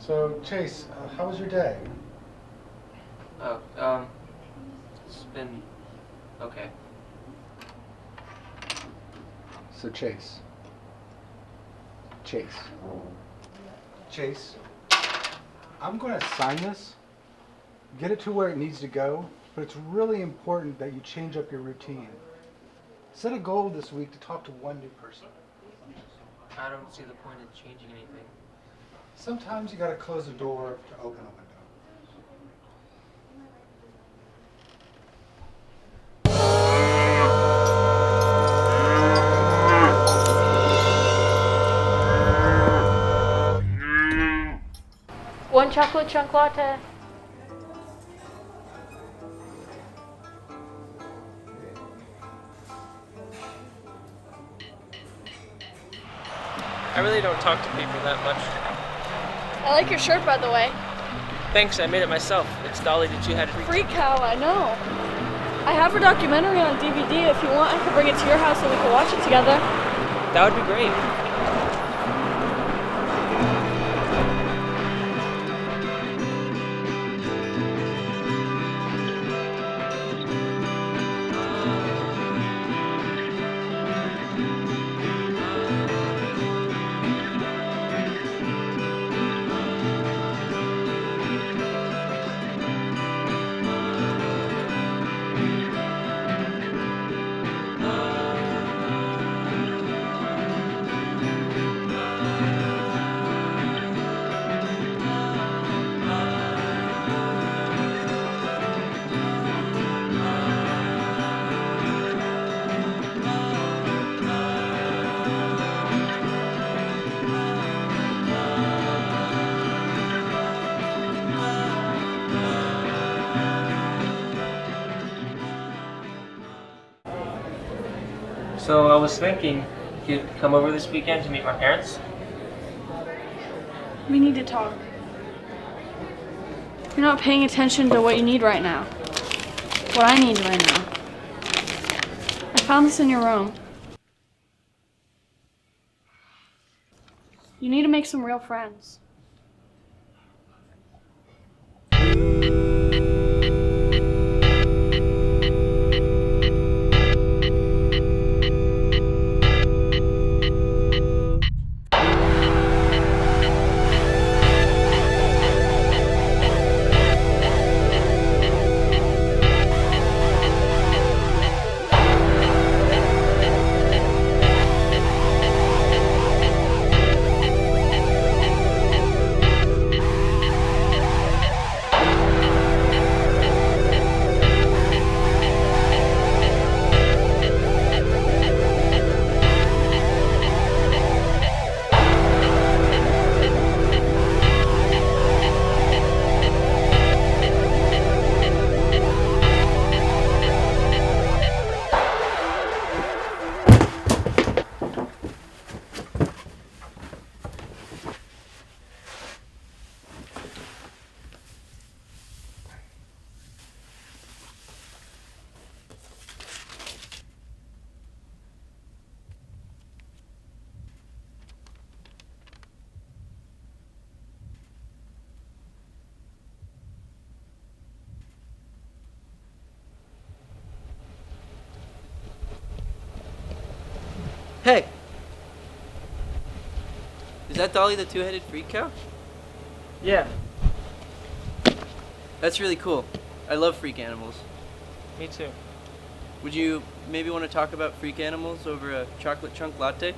So, Chase, how was your day? Oh, it's been okay. So, Chase. Chase, I'm going to sign this, get it to where it needs to go, but it's really important that you change up your routine. Set a goal this week to talk to one new person. I don't see the point in changing anything. Sometimes you got to close the door to open a window. One chocolate chunk latte. I really don't talk to people that much. I like your shirt, by the way. Thanks, I made it myself. It's Dolly the Two-Headed Freak Cow, I know. I have her documentary on DVD. If you want, I could bring it to your house and we could watch it together. That would be great. So I was thinking you'd come over this weekend to meet my parents. We need to talk. You're not paying attention to what you need right now. What I need right now. I found this in your room. You need to make some real friends. Hey! Is that Dolly the Two-Headed Freak Cow? Yeah, That's really cool. I love freak animals. me too. Would you maybe want to talk about freak animals over a chocolate chunk latte?